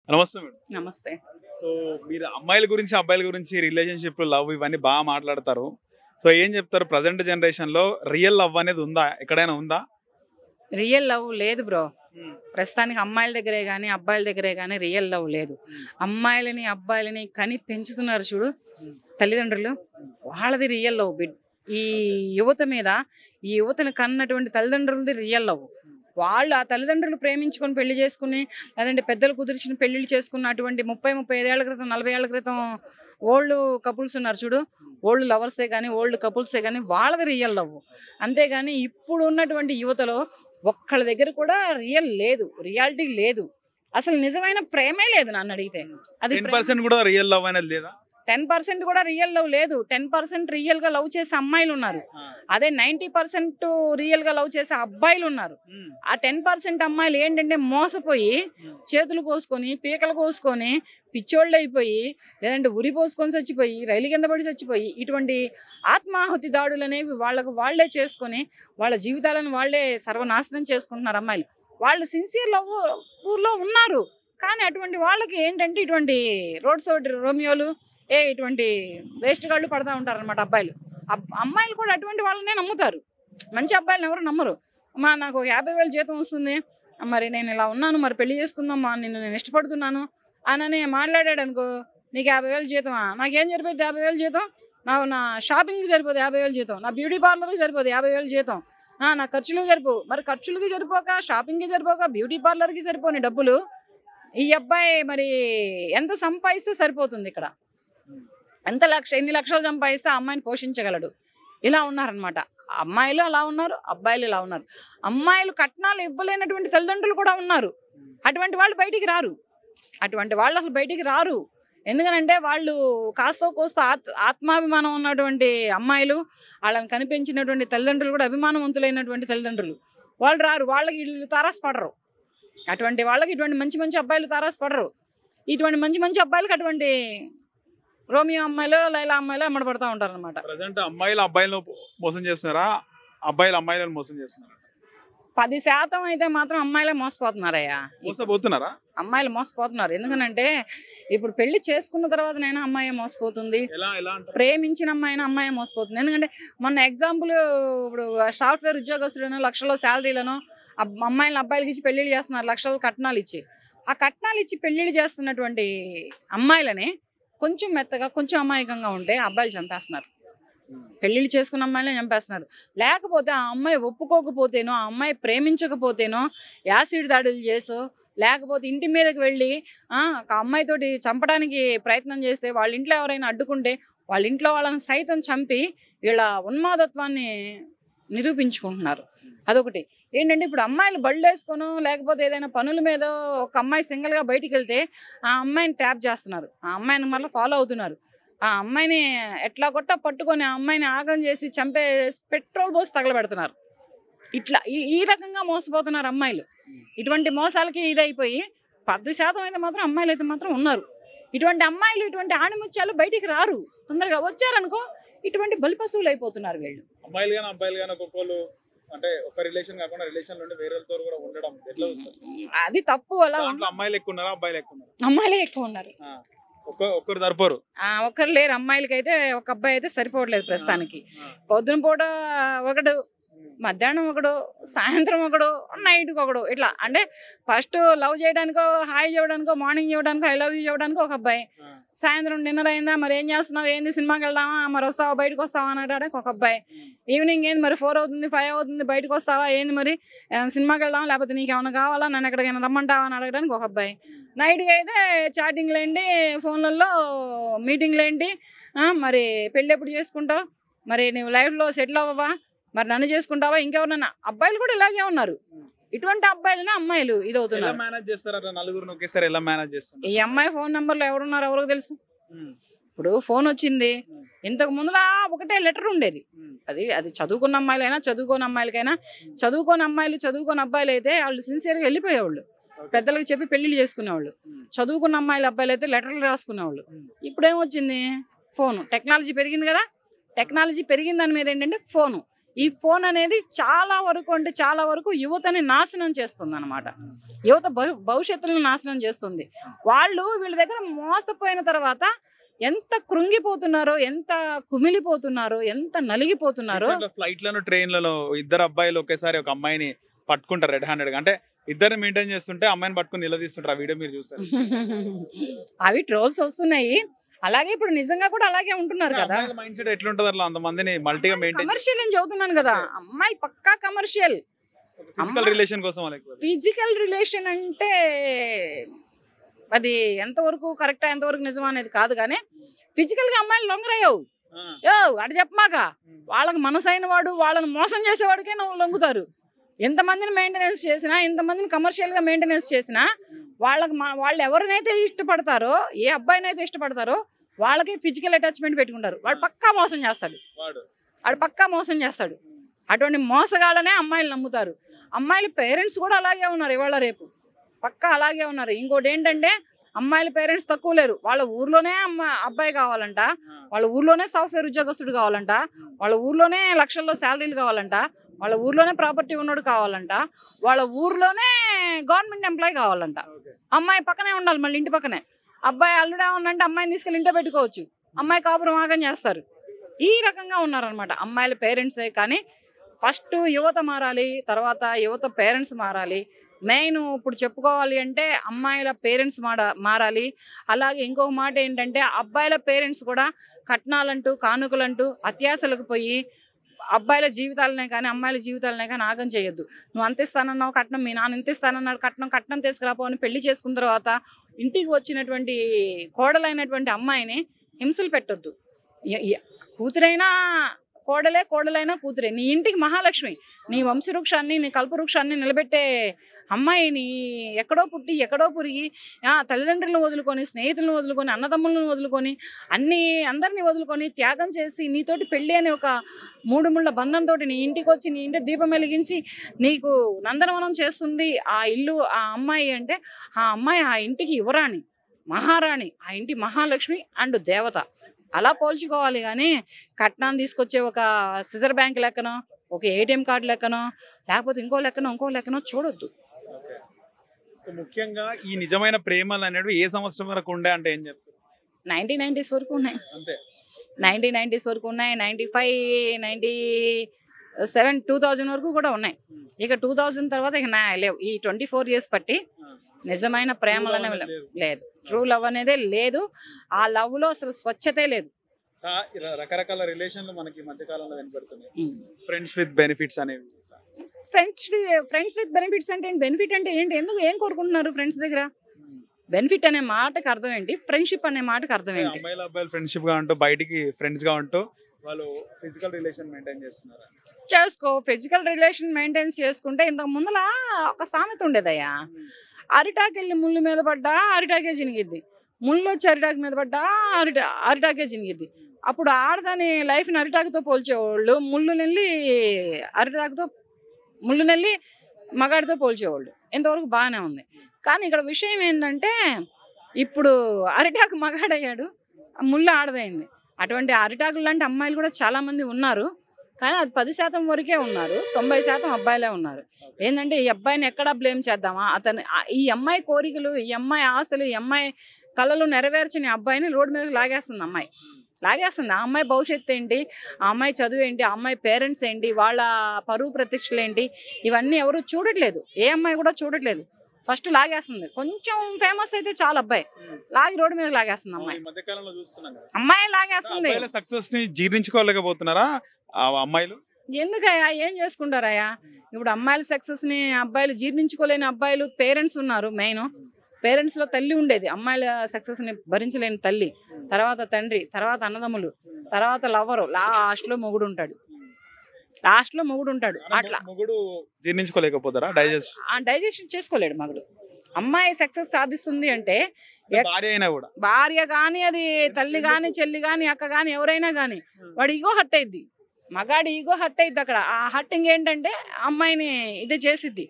నమస్తే మేడం. నమస్తే. సో మీరు అమ్మాయిల గురించి, అబ్బాయిల గురించి రిలేషన్‌షిప్, లవ్ ఇవన్నీ బాగా మాట్లాడతారు. సో ఏం చెప్తారు ప్రెజెంట్ జనరేషన్‌లో రియల్ లవ్ అనేది ఉందా? ఎక్కడైనా ఉందా? రియల్ లవ్ లేదు బ్రో. హ్మ్. ప్రస్తుతానికి అమ్మాయిల దగ్గరే గానీ, అబ్బాయిల దగ్గరే గానీ రియల్ లవ్ లేదు. హ్మ్. అమ్మాయిలని, అబ్బాయిలని కని పెంచుతున్నారు చూడు హ్మ్. తల్లిదండ్రులు, వాళ్ళది రియల్ లవ్. ఈ యువత మీద, ఈ యువతని కన్నటువంటి తల్లిదండ్రులది రియల్ లవ్. వాళ్ళు ఆ తల్లిదండ్రులు ప్రేమించుకొని పెళ్లి చేసుకుని, లేదంటే పెద్దలు కుదిర్చిన పెళ్లిళ్ళు చేసుకున్న అటువంటి 35 ఏళ్ల క్రితం, 40 ఏళ్ల క్రితం ఓల్డ్ కపుల్స్ ఉన్నారు చూడు, ఓల్డ్ లవర్సే కానీ, ఓల్డ్ కపుల్సే కానీ వాళ్ళది రియల్ లవ్. అంతేగాని ఇప్పుడు ఉన్నటువంటి యువతలో ఒక్కళ్ళ దగ్గర కూడా రియల్ లేదు, రియాలిటీ లేదు. అసలు నిజమైన ప్రేమే లేదు నన్ను అడిగితే. అది 10% కూడా రియల్ లవ్ అనేది లేదా? 10% కూడా రియల్ లవ్ లేదు. 10% రియల్ గా లవ్ చేసే అమ్మాయిలు ఉన్నారు. ఆ. అదే 90% రియల్ గా లవ్ చేసే అబ్బాయిలు ఉన్నారు. హ్మ్. ఆ 10% అమ్మాయిలు ఏంటంటే మోసపోయి, చేతులు కోసుకొని, పీకలు కోసుకొని, పిచ్చోళ్ళు అయిపోయి, లేదంటే ఉరి పోసుకొని చచ్చిపోయి, రైలు కింద పడి చచ్చిపోయి, ఇటువంటి ఆత్మాహుతి దాడులు అనేవి వాళ్ళకు వాళ్ళే చేసుకొని, వాళ్ళ జీవితాలను వాళ్ళే సర్వనాశనం చేసుకుంటున్నారు అమ్మాయిలు. వాళ్ళు సిన్సియర్ లవ్ ఊర్లో ఉన్నారు. కానీ అటువంటి వాళ్ళకి ఏంటంటే ఇటువంటి రోడ్ సైడ్ రోమియోలు, ఇటువంటి వేస్ట్ గాళ్ళు పడతా ఉంటారు అనమాట అబ్బాయిలు. అమ్మాయిలు కూడా అటువంటి వాళ్ళనే నమ్ముతారు. మంచి అబ్బాయిలను ఎవరు నమ్మరు. అమ్మా నాకు 50,000 జీతం వస్తుంది, మరి నేను ఇలా ఉన్నాను, మరి పెళ్లి చేసుకుందామా, నేను ఇష్టపడుతున్నాను అని మాట్లాడాడు అనుకో, నీకు 50,000 జీతమా, నాకేం సరిపోద్ది 50,000 జీతం, నా షాపింగ్కి సరిపోదు 50,000 జీతం, నా బ్యూటీ పార్లర్కి సరిపోదు 50,000 జీతం, నా ఖర్చులకు సరిపోవు. మరి ఖర్చులకి సరిపోక, షాపింగ్కి సరిపోక, బ్యూటీ పార్లర్కి సరిపోని డబ్బులు ఈ అబ్బాయి మరి ఎంత సంపాదిస్తే సరిపోతుంది ఇక్కడ? ఎన్ని లక్షలు సంపాదిస్తే ఆ అమ్మాయిని పోషించగలడు? ఇలా ఉన్నారనమాట. అమ్మాయిలు అలా ఉన్నారు, అబ్బాయిలు ఇలా ఉన్నారు. అమ్మాయిలు కట్నాలు ఇవ్వలేనటువంటి తల్లిదండ్రులు కూడా ఉన్నారు. అటువంటి వాళ్ళు బయటికి రారు. అటువంటి వాళ్ళు అసలు బయటికి రారు. ఎందుకనంటే వాళ్ళు కాస్తో కోస్తో ఆత్మాభిమానం ఉన్నటువంటి అమ్మాయిలు, వాళ్ళని కనిపించినటువంటి తల్లిదండ్రులు కూడా అభిమానవంతులైనటువంటి తల్లిదండ్రులు, వాళ్ళు రారు. వాళ్ళకి వీళ్ళు తారాసపడరు. అటువంటి వాళ్ళకి ఇటువంటి మంచి మంచి అబ్బాయిలు తారాసపడరు. ఇటువంటి మంచి మంచి అబ్బాయిలకి అటువంటి రోమియో అమ్మాయిలు, లైలా అమ్మాయిలు అమ్మడపడతా ఉంటారు అనమాట. ప్రెజెంట్ అమ్మాయిలు అబ్బాయిలను మోసం చేస్తున్నారా? అబ్బాయిలు అమ్మాయిలను మోసం చేస్తున్నారా? 10% అయితే మాత్రం అమ్మాయిలే మోసపోతున్నారయ్యా. మోసపోతున్నారా? అమ్మాయిలు మోసపోతున్నారు. ఎందుకనంటే ఇప్పుడు పెళ్లి చేసుకున్న తర్వాతనైనా అమ్మాయి మోసపోతుంది, ఎలా ఎలా అంటారు? ప్రేమించిన అమ్మాయినా అమ్మాయి మోసపోతుంది. ఎందుకంటే మొన్న ఎగ్జాంపుల్, ఇప్పుడు సాఫ్ట్వేర్ ఉద్యోగస్తులను లక్షల్లో శాలరీలను అమ్మాయిలను అబ్బాయిలకి ఇచ్చి పెళ్లిళ్ళు చేస్తున్నారు, లక్షలు కట్నాలు ఇచ్చి. ఆ కట్నాలు ఇచ్చి పెళ్లిళ్ళు చేస్తున్నటువంటి అమ్మాయిలని కొంచెం మెత్తగా, కొంచెం అమాయకంగా ఉంటే అబ్బాయిలు చంపేస్తున్నారు. పెళ్లిళ్ళు చేసుకున్న అమ్మాయిలే చంపేస్తున్నారు. లేకపోతే ఆ అమ్మాయి ఒప్పుకోకపోతేనో, ఆ అమ్మాయి ప్రేమించకపోతేనో, యాసిడ్ దాడులు చేసో, లేకపోతే ఇంటి మీదకి వెళ్ళి ఆ అమ్మాయితోటి చంపడానికి ప్రయత్నం చేస్తే, వాళ్ళ ఇంట్లో ఎవరైనా అడ్డుకుంటే వాళ్ళ ఇంట్లో వాళ్ళని సైతం చంపి వీళ్ళ ఉన్మాదత్వాన్ని నిరూపించుకుంటున్నారు. అదొకటి. ఏంటంటే ఇప్పుడు అమ్మాయిలు బళ్ళు వేసుకోనో, లేకపోతే ఏదైనా పనుల మీద ఒక అమ్మాయి సింగిల్గా బయటికి వెళ్తే ఆ అమ్మాయిని ట్యాప్ చేస్తున్నారు, ఆ అమ్మాయిని మళ్ళీ ఫాలో అవుతున్నారు. ఆ అమ్మాయిని ఎట్లా కొట్ట పట్టుకొని ఆ అమ్మాయిని ఆగం చేసి చంపే పెట్రోల్ పోసి తగలబెడుతున్నారు. ఇట్లా ఈ రకంగా మోసపోతున్నారు అమ్మాయిలు. ఇటువంటి మోసాలకి ఇదైపోయి 10% అయితే మాత్రం అమ్మాయిలు అయితే మాత్రం ఉన్నారు. ఇటువంటి అమ్మాయిలు, ఇటువంటి ఆణిముత్యాలు బయటికి రారు. తొందరగా వచ్చారనుకో ఇటువంటి బలిపశువులు అయిపోతున్నారు వీళ్ళు. అమ్మాయిలు కానీ అబ్బాయిలు కానీ ఒక్కొక్కరు అంటే ఒక రిలేషన్ కాకుండా రిలేషన్ నుండి వేరేతో కూడా ఉండడం ఎట్లా వస్తుంది? అది తప్పు. అలా దాంట్లో అమ్మాయిలు ఎక్కువ ఉన్నారా, అబ్బాయిలు ఎక్కువ ఉన్నారా? అమ్మాయిలే ఎక్కువ ఉన్నారు. ఒక్కరు సరిపోరు. ఒక్కరు లేరు. అమ్మాయిలకైతే ఒక అబ్బాయి అయితే సరిపోవట్లేదు ప్రస్తుతానికి. పొద్దున పూట ఒకడు, మధ్యాహ్నం ఒకడు, సాయంత్రం ఒకడు, నైట్కి ఒకడు, ఇట్లా. అంటే ఫస్ట్ లవ్ చేయడానికో, హాయ్ చేయడానికో, మార్నింగ్ చేయడానికో, ఐ లవ్ యూ చేయడానికో ఒక అబ్బాయి, సాయంత్రం డిన్నర్ అయిందా, మరి ఏం చేస్తున్నావు, ఏంది, సినిమాకి వెళ్దామా, మరి వస్తావా, బయటకు వస్తావా అని అడగడానికి ఒక అబ్బాయి, ఈవినింగ్ ఏంది మరి 4 అవుతుంది, 5 అవుతుంది, బయటకు వస్తావా, ఏంది మరి సినిమాకి వెళ్దామా, లేకపోతే నీకు ఏమైనా కావాలా, నన్ను ఎక్కడికైనా రమ్మంటావా అని అడగడానికి ఒక అబ్బాయి, నైట్కి అయితే చాటింగ్లు ఏంటి, ఫోన్లలో మీటింగ్లు ఏంటి, మరి పెళ్ళి ఎప్పుడు చేసుకుంటావు, మరి నువ్వు లైఫ్లో సెటిల్ అవ్వవా, మరి నన్ను చేసుకుంటావా, ఇంకెవరన్నా. అబ్బాయిలు కూడా ఇలాగే ఉన్నారు. ఇటువంటి అబ్బాయిలనే అమ్మాయిలు ఇదవుతున్నారు. ఈ అమ్మాయి ఫోన్ నెంబర్లో ఎవరున్నారు ఎవరికి తెలుసు? ఇప్పుడు ఫోన్ వచ్చింది, ఇంతకు ముందులా ఒకటే లెటర్ ఉండేది. అది చదువుకున్న అమ్మాయిలైనా, చదువుకోని అమ్మాయిలకైనా, చదువుకోని అమ్మాయిలు, చదువుకోని అబ్బాయిలు అయితే వాళ్ళు సిన్సియర్గా వెళ్ళిపోయేవాళ్ళు, పెద్దలకు చెప్పి పెళ్లిళ్ళు చేసుకునేవాళ్ళు. చదువుకున్న అమ్మాయిలు, అబ్బాయిలు అయితే లెటర్లు రాసుకునేవాళ్ళు. ఇప్పుడేమొచ్చింది? ఫోను. టెక్నాలజీ పెరిగింది కదా. టెక్నాలజీ పెరిగిన దాని మీద ఏంటంటే ఫోను. ఈ ఫోన్ అనేది చాలా వరకు యువతని నాశనం చేస్తుంది అనమాట. యువత భవిష్యత్తులను నాశనం చేస్తుంది. వాళ్ళు వీళ్ళ దగ్గర మోసపోయిన తర్వాత ఎంత కృంగిపోతున్నారో, ఎంత కుమిలిపోతున్నారో, ఎంత నలిగిపోతున్నారో. ఫ్లైట్ లను ట్రైన్లలో ఇద్దరు అబ్బాయిలు ఒకేసారి ఒక అమ్మాయిని పట్టుకుంటారు రెడ్ హ్యాండెడ్ గా. అంటే ఇద్దరు మెయింటైన్ చేస్తుంటే అమ్మాయిని పట్టుకుని నిలదీస్తుంటారు. ఆ వీడియో మీరు చూస్తారు. అవి ట్రోల్స్ వస్తున్నాయి. అలాగే ఇప్పుడు నిజంగా కూడా అలాగే ఉంటున్నారు కదా. మైండ్ సెట్ ఎట్లుంటది అట్లా అంతమందిని మల్టీగా మెయింటైన్. కమర్షియల్ అని చదువుతున్నాను కదా, అమ్మాయిలు పక్కా కమర్షియల్. ఫిజికల్ రిలేషన్ కోసం ఫిజికల్ రిలేషన్ అంటే అది ఎంతవరకు కరెక్టా ఎంతవరకు నిజమా అనేది కాదు, కానీ ఫిజికల్ గా అమ్మాయిలు లొంగరయ్యవు. అటు చెప్పమాక, వాళ్ళకి మనసైన వాడు వాళ్ళని మోసం చేసేవాడికే నువ్వు లొంగుతారు. ఎంతమందిని మెయింటెనెన్స్ చేసినా, ఇంతమందిని కమర్షియల్ గా మెయింటెనెన్స్ చేసినా వాళ్ళు ఎవరినైతే ఇష్టపడతారో, ఏ అబ్బాయినైతే ఇష్టపడతారో వాళ్ళకి ఫిజికల్ అటాచ్మెంట్ పెట్టుకుంటారు. వాడు పక్కా మోసం చేస్తాడు. అటువంటి మోసగాళ్ళనే అమ్మాయిలు నమ్ముతారు. అమ్మాయిల పేరెంట్స్ కూడా అలాగే ఉన్నారు, ఇవాళ రేపు పక్కా అలాగే ఉన్నారు. ఇంకోటి ఏంటంటే అమ్మాయిల పేరెంట్స్ తక్కువ లేరు. వాళ్ళ ఊర్లోనే అబ్బాయి కావాలంట, వాళ్ళ ఊర్లోనే సాఫ్ట్వేర్ ఉద్యోగస్తుడు కావాలంట, వాళ్ళ ఊర్లోనే లక్షల్లో శాలరీలు కావాలంట, వాళ్ళ ఊర్లోనే ప్రాపర్టీ ఉన్నోడు కావాలంట, వాళ్ళ ఊర్లోనే గవర్నమెంట్ ఎంప్లాయీ కావాలంట. అమ్మాయి పక్కనే ఉండాలి, మళ్ళీ ఇంటి పక్కనే. అబ్బాయి అల్లుడా ఉన్నంటే అమ్మాయిని తీసుకెళ్ళి ఇంట్లో పెట్టుకోవచ్చు, అమ్మాయి కాపురం ఆగం చేస్తారు. ఈ రకంగా ఉన్నారనమాట అమ్మాయిల పేరెంట్సే. కానీ ఫస్ట్ యువత మారాలి, తర్వాత యువత పేరెంట్స్ మారాలి. మెయిన్ ఇప్పుడు చెప్పుకోవాలి అంటే అమ్మాయిల పేరెంట్స్ మారాలి. అలాగే ఇంకొక మాట ఏంటంటే అబ్బాయిల పేరెంట్స్ కూడా కట్నాలంటూ కానుకలంటూ అత్యాశలకు పోయి అబ్బాయిల జీవితాలనే కానీ అమ్మాయిల జీవితాలనే కానీ ఆగం చేయొద్దు. నువ్వు అంత ఇస్తానన్నావు కట్నం, మీ నాన్న ఇంత ఇస్తానన్నాడు కట్నం తీసుకురాపో అని పెళ్లి చేసుకున్న తర్వాత ఇంటికి వచ్చినటువంటి కోడలైనటువంటి అమ్మాయిని హింసలు పెట్టొద్దు. కూతురైనా కోడలైనా కూతురే. నీ ఇంటికి మహాలక్ష్మి, నీ వంశవృక్షాన్ని నీ కల్పవృక్షాన్ని నిలబెట్టే అమ్మాయిని ఎక్కడో పుట్టి ఎక్కడో పురిగి తల్లిదండ్రులను వదులుకొని, స్నేహితులను వదులుకొని, అన్నదమ్ములను వదులుకొని, అందరినీ వదులుకొని త్యాగం చేసి నీతోటి పెళ్ళి అనే ఒక 3 ముళ్ళ బంధంతో నీ ఇంటికి వచ్చి నీ ఇంటి దీపం వెలిగించి నీకు నందనవనం చేస్తుంది ఆ ఇల్లు, ఆ అమ్మాయి అంటే ఆ అమ్మాయి ఆ ఇంటికి యువరాణి, మహారాణి, ఆ ఇంటి మహాలక్ష్మి అండ్ దేవత. అలా పోల్చుకోవాలి. కానీ కట్నాన్ని తీసుకొచ్చే ఒక సిజర్ బ్యాంక్ లెక్కనో, ఒక ఏటీఎం కార్డు లెక్కనో, లేకపోతే ఇంకో లెక్కనో చూడొద్దు. ముఖ్యంగా ఈ నిజమైన ప్రేమలు అనేవి ఏ సంవత్సరం వరకు ఉండే అంటే ఏం చెప్తారు? 1990s వరకు ఉన్నాయి. అంతే 1990s వరకు ఉన్నాయి, 95, 97, 2000 వరకు కూడా ఉన్నాయి. ఇక 2000 తర్వాత ఇక లేవు. ఈ 24 years బట్టి నిజమైన ప్రేమలు అనేవి లేదు. ట్రూ లవ్ అనేది లేదు. ఆ లవ్ లో అసలు స్వచ్ఛతే లేదు. రకరకాల రిలేషన్లు మనకి మధ్య కాలంలో వినపడుతున్నాయి. ఫ్రెండ్స్ విత్ బెనిఫిట్స్ అనేవి. ఫ్రెండ్స్ విత్ బెనిఫిట్స్ అంటే బెనిఫిట్ అంటే ఏంటి? ఎందుకు ఏం కోరుకుంటున్నారు ఫ్రెండ్స్ దగ్గర? బెనిఫిట్ అనే మాటకి అర్థం ఏంటి? ఫ్రెండ్షిప్ అనే మాటకి అర్థం ఏంటి? అమ్మాయిలు అబ్బాయిలు ఫ్రెండ్షిప్ గా ఉంటూ బయటికి ఫ్రెండ్స్ గా ఉంటూ వాళ్ళు ఫిజికల్ రిలేషన్ మెయింటైన్ చేస్తున్నారు. చేసుకో, ఫిజికల్ రిలేషన్ మెయింటైన్ చేసుకుంటే ఇంతకు ముందల ఒక సామెత ఉండేదయ్యా, అరిటాకు వెళ్ళి ముళ్ళు మీద పడ్డా అరిటాకే చినిగిద్ది, ముళ్ళు వచ్చి అరిటాకు మీద పడ్డా అరిటాకే చినిగిద్ది. అప్పుడు ఆడదాని లైఫ్ని అరిటాకుతో పోల్చేవాళ్ళు, ముళ్ళునెల్లి మగాడితో పోల్చేవాళ్ళు. ఇంతవరకు బాగానే ఉంది. కానీ ఇక్కడ విషయం ఏంటంటే ఇప్పుడు అరిటాకు మగాడయ్యాడు, ముళ్ళు ఆడదైంది. అటువంటి అరిటాకులు లాంటి అమ్మాయిలు కూడా చాలామంది ఉన్నారు. కానీ అది 10% వరకే ఉన్నారు, 90% అబ్బాయిలే ఉన్నారు. ఏంటంటే ఈ అబ్బాయిని ఎక్కడా బ్లేమ్ చేద్దామా? ఈ అమ్మాయి కోరికలు, ఈ అమ్మాయి ఆశలు, ఈ అమ్మాయి కళలు నెరవేర్చిన అబ్బాయిని రోడ్డు మీద లాగేస్తుంది. ఆ అమ్మాయి భవిష్యత్తు ఏంటి, ఆ అమ్మాయి చదువు ఏంటి, ఆ అమ్మాయి పేరెంట్స్ ఏంటి, వాళ్ళ పరువు ప్రతిష్టలు ఏంటి, ఇవన్నీ ఎవరు చూడట్లేదు. ఏ అమ్మాయి కూడా చూడట్లేదు. ఫస్ట్ లాగేస్తుంది. కొంచెం ఫేమస్ అయితే చాలా అబ్బాయి లాగి రోడ్డు మీద లాగేస్తుంది అమ్మాయి లాగేస్తుంది. సక్సెస్ ని జీర్ణించుకోలేకపోతున్నారా అమ్మాయిలు? ఎందుకయ్యా, ఏం చేసుకుంటారయ్యా? ఇప్పుడు అమ్మాయిల సక్సెస్ ని అబ్బాయిలు జీర్ణించుకోలేని అబ్బాయిలు పేరెంట్స్ ఉన్నారు. మెయిన్ పేరెంట్స్ లో తల్లి ఉండేది, అమ్మాయిల సక్సెస్ ని భరించలేని తల్లి, తర్వాత తండ్రి, తర్వాత అన్నదమ్ములు, తర్వాత లవ్వరు, లాస్ట్ లో మొగుడు ఉంటాడు. అట్లా మొగుడు జీర్ణించుకోలేకపోతారా? డైజెషన్ చేసుకోలేడు మగుడు. అమ్మాయి సక్సెస్ సాధిస్తుంది అంటే భార్య గాని, అది తల్లి గాని, చెల్లి గాని, అక్క గాని, ఎవరైనా గాని వాడు ఈగో హర్ట్ అయింది. మగాడి ఈగో హర్ట్ అయింది. అక్కడ ఆ హర్టింగ్ ఏంటంటే అమ్మాయిని ఇదే చేసిద్ది.